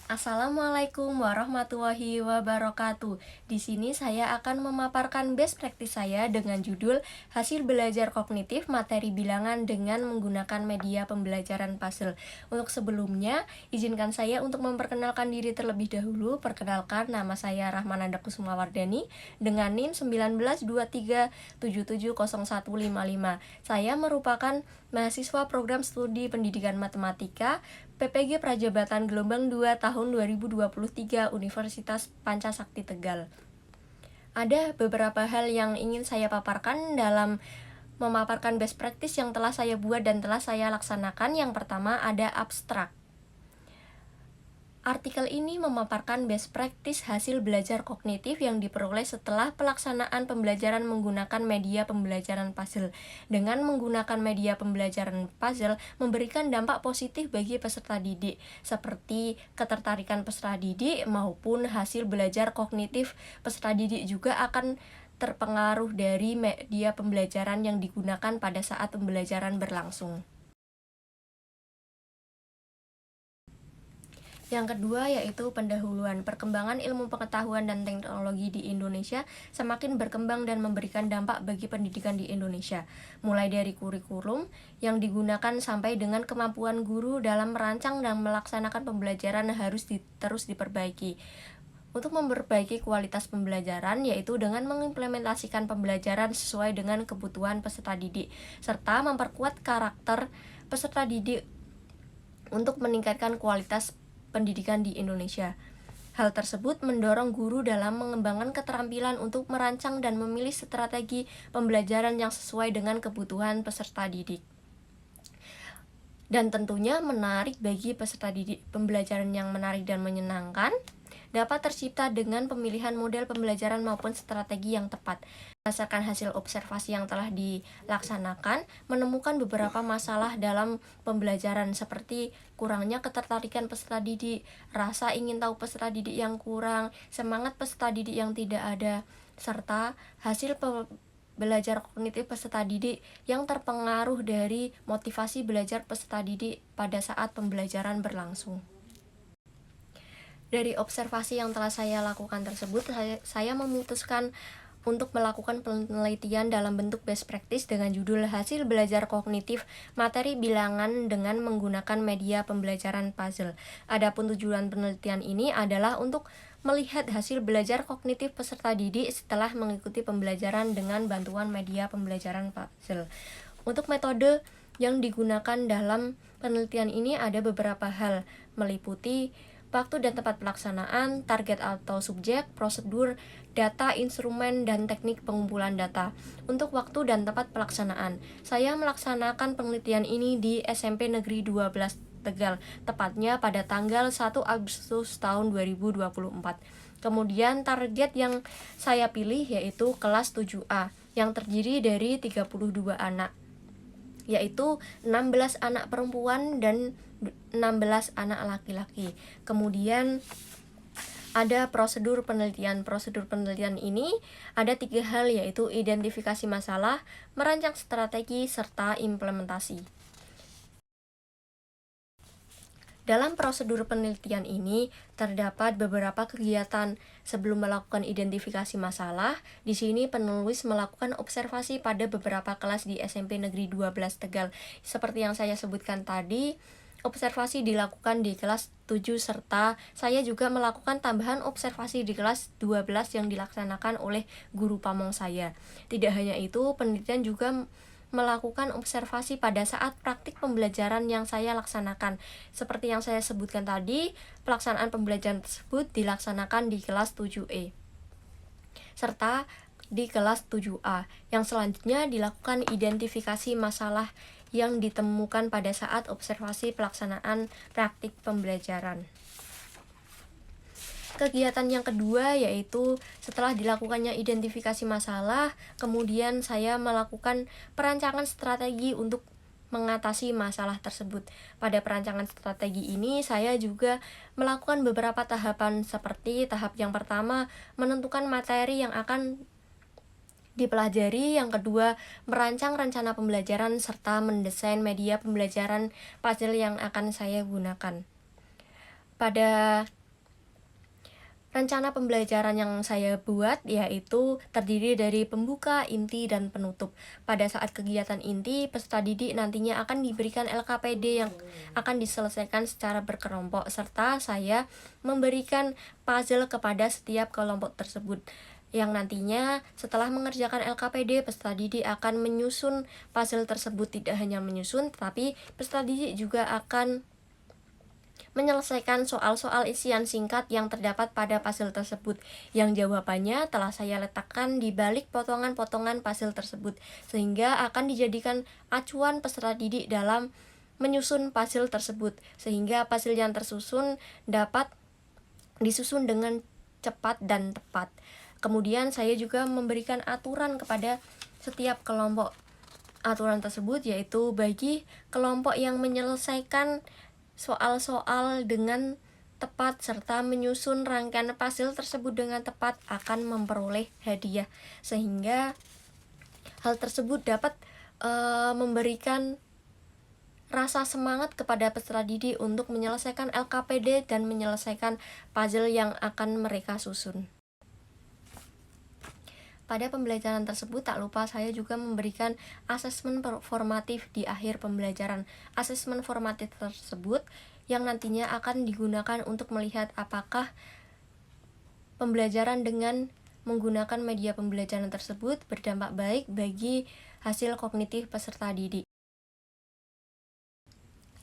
Assalamualaikum warahmatullahi wabarakatuh. Di sini saya akan memaparkan best practice saya dengan judul Hasil Belajar Kognitif Materi Bilangan dengan menggunakan media pembelajaran puzzle. Untuk sebelumnya, izinkan saya untuk memperkenalkan diri terlebih dahulu. Perkenalkan, nama saya Rahmananda Kusumawardani dengan NIM 1923770155. Saya merupakan mahasiswa program studi pendidikan matematika PPG Prajabatan Gelombang 2 tahun 2023 Universitas Pancasakti Tegal. Ada beberapa hal yang ingin saya paparkan dalam memaparkan best practice yang telah saya buat dan telah saya laksanakan. Yang pertama ada abstrak. Artikel ini memaparkan best practice hasil belajar kognitif yang diperoleh setelah pelaksanaan pembelajaran menggunakan media pembelajaran puzzle. Dengan menggunakan media pembelajaran puzzle memberikan dampak positif bagi peserta didik, seperti ketertarikan peserta didik maupun hasil belajar kognitif peserta didik juga akan terpengaruh dari media pembelajaran yang digunakan pada saat pembelajaran berlangsung. Yang kedua yaitu pendahuluan. Perkembangan ilmu pengetahuan dan teknologi di Indonesia semakin berkembang dan memberikan dampak bagi pendidikan di Indonesia, mulai dari kurikulum yang digunakan sampai dengan kemampuan guru dalam merancang dan melaksanakan pembelajaran harus terus diperbaiki. Untuk memperbaiki kualitas pembelajaran yaitu dengan mengimplementasikan pembelajaran sesuai dengan kebutuhan peserta didik, serta memperkuat karakter peserta didik untuk meningkatkan kualitas pendidikan di Indonesia. Hal tersebut mendorong guru dalam mengembangkan keterampilan untuk merancang dan memilih strategi pembelajaran yang sesuai dengan kebutuhan peserta didik. Dan tentunya menarik bagi peserta didik. Pembelajaran yang menarik dan menyenangkan dapat tercipta dengan pemilihan model pembelajaran maupun strategi yang tepat. Berdasarkan hasil observasi yang telah dilaksanakan, menemukan beberapa masalah dalam pembelajaran seperti kurangnya ketertarikan peserta didik, rasa ingin tahu peserta didik yang kurang, semangat peserta didik yang tidak ada, serta hasil belajar kognitif peserta didik yang terpengaruh dari motivasi belajar peserta didik pada saat pembelajaran berlangsung. Dari observasi yang telah saya lakukan tersebut, saya memutuskan untuk melakukan penelitian dalam bentuk best practice dengan judul Hasil Belajar Kognitif Materi Bilangan dengan menggunakan media pembelajaran puzzle. Adapun tujuan penelitian ini adalah untuk melihat hasil belajar kognitif peserta didik setelah mengikuti pembelajaran dengan bantuan media pembelajaran puzzle. Untuk metode yang digunakan dalam penelitian ini ada beberapa hal, meliputi waktu dan tempat pelaksanaan, target atau subjek, prosedur, data, instrumen, dan teknik pengumpulan data. Untuk waktu dan tempat pelaksanaan, saya melaksanakan penelitian ini di SMP Negeri 12 Tegal, tepatnya pada tanggal 1 Agustus tahun 2024. Kemudian target yang saya pilih yaitu kelas 7A, yang terdiri dari 32 anak, yaitu 16 anak perempuan dan 16 anak laki-laki. Kemudian ada prosedur penelitian. Prosedur penelitian ini ada 3 hal, yaitu identifikasi masalah, merancang strategi, serta implementasi. Dalam prosedur penelitian ini terdapat beberapa kegiatan. Sebelum melakukan identifikasi masalah, di sini penulis melakukan observasi pada beberapa kelas di SMP Negeri 12 Tegal. Seperti yang saya sebutkan tadi, observasi dilakukan di kelas 7 serta saya juga melakukan tambahan observasi di kelas 12 yang dilaksanakan oleh guru pamong saya. Tidak hanya itu, penelitian juga melakukan observasi pada saat praktik pembelajaran yang saya laksanakan. Seperti yang saya sebutkan tadi, pelaksanaan pembelajaran tersebut dilaksanakan di kelas 7E serta di kelas 7A. Yang selanjutnya dilakukan identifikasi masalah yang ditemukan pada saat observasi pelaksanaan praktik pembelajaran. Kegiatan yang kedua yaitu setelah dilakukannya identifikasi masalah, kemudian saya melakukan perancangan strategi untuk mengatasi masalah tersebut. Pada perancangan strategi ini saya juga melakukan beberapa tahapan, seperti tahap yang pertama menentukan materi yang akan dipelajari, yang kedua merancang rencana pembelajaran serta mendesain media pembelajaran puzzle yang akan saya gunakan. Pada Rencana pembelajaran yang saya buat yaitu terdiri dari pembuka, inti, dan penutup. Pada saat kegiatan inti, peserta didik nantinya akan diberikan LKPD yang akan diselesaikan secara berkelompok, serta saya memberikan puzzle kepada setiap kelompok tersebut. Yang nantinya setelah mengerjakan LKPD, peserta didik akan menyusun puzzle tersebut. Tidak hanya menyusun, tetapi peserta didik juga akan menyelesaikan soal-soal isian singkat yang terdapat pada puzzle tersebut, yang jawabannya telah saya letakkan di balik potongan-potongan puzzle tersebut, sehingga akan dijadikan acuan peserta didik dalam menyusun puzzle tersebut, sehingga puzzle yang tersusun dapat disusun dengan cepat dan tepat. Kemudian saya juga memberikan aturan kepada setiap kelompok. Aturan tersebut yaitu bagi kelompok yang menyelesaikan soal-soal dengan tepat serta menyusun rangkaian puzzle tersebut dengan tepat akan memperoleh hadiah, sehingga hal tersebut dapat memberikan rasa semangat kepada peserta didik untuk menyelesaikan LKPD dan menyelesaikan puzzle yang akan mereka susun. Pada pembelajaran tersebut tak lupa saya juga memberikan asesmen formatif di akhir pembelajaran. Asesmen formatif tersebut yang nantinya akan digunakan untuk melihat apakah pembelajaran dengan menggunakan media pembelajaran tersebut berdampak baik bagi hasil kognitif peserta didik.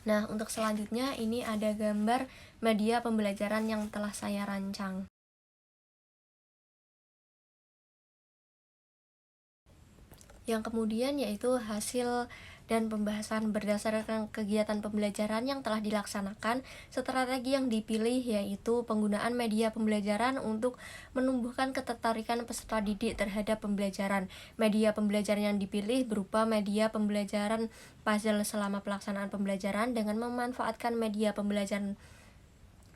Nah, untuk selanjutnya ini ada gambar media pembelajaran yang telah saya rancang. Yang kemudian yaitu hasil dan pembahasan berdasarkan kegiatan pembelajaran yang telah dilaksanakan. Strategi yang dipilih yaitu penggunaan media pembelajaran untuk menumbuhkan ketertarikan peserta didik terhadap pembelajaran. Media pembelajaran yang dipilih berupa media pembelajaran puzzle selama pelaksanaan pembelajaran. Dengan memanfaatkan media pembelajaran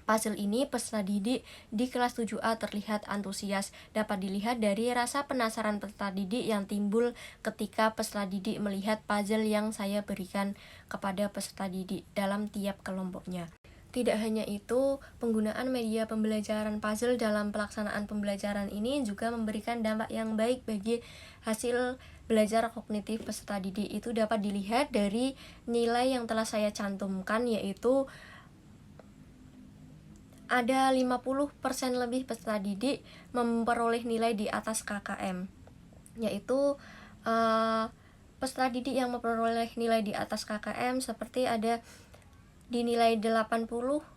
puzzle ini, peserta didik di kelas 7A terlihat antusias. Dapat dilihat dari rasa penasaran peserta didik yang timbul ketika peserta didik melihat puzzle yang saya berikan kepada peserta didik dalam tiap kelompoknya. Tidak hanya itu, penggunaan media pembelajaran puzzle dalam pelaksanaan pembelajaran ini juga memberikan dampak yang baik bagi hasil belajar kognitif peserta didik. Itu dapat dilihat dari nilai yang telah saya cantumkan, yaitu ada 50% lebih peserta didik memperoleh nilai di atas KKM, yaitu peserta didik yang memperoleh nilai di atas KKM seperti ada di nilai 80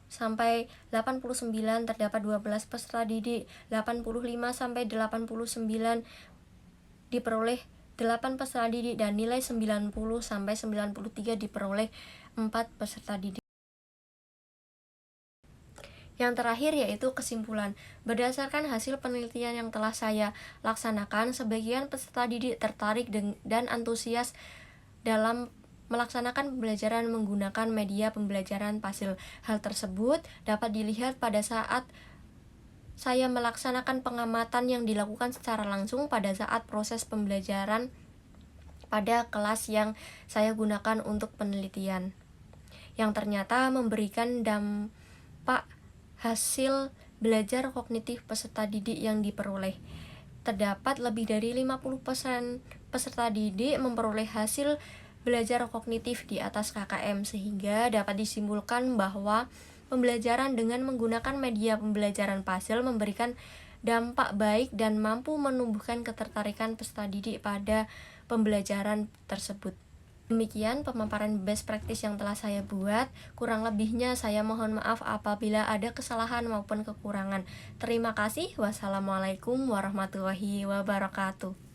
sampai 89 terdapat 12 peserta didik, 85 sampai 89 diperoleh 8 peserta didik, dan nilai 90 sampai 93 diperoleh 4 peserta didik. Yang terakhir yaitu kesimpulan. Berdasarkan hasil penelitian yang telah saya laksanakan, sebagian peserta didik tertarik dan antusias dalam melaksanakan pembelajaran menggunakan media pembelajaran puzzle. Hal tersebut dapat dilihat pada saat saya melaksanakan pengamatan yang dilakukan secara langsung pada saat proses pembelajaran pada kelas yang saya gunakan untuk penelitian, yang ternyata memberikan dampak hasil belajar kognitif peserta didik yang diperoleh. Terdapat lebih dari 50% peserta didik memperoleh hasil belajar kognitif di atas KKM, sehingga dapat disimpulkan bahwa pembelajaran dengan menggunakan media pembelajaran puzzle memberikan dampak baik dan mampu menumbuhkan ketertarikan peserta didik pada pembelajaran tersebut. Demikian pemaparan best practice yang telah saya buat. Kurang lebihnya saya mohon maaf apabila ada kesalahan maupun kekurangan. Terima kasih. Wassalamualaikum warahmatullahi wabarakatuh.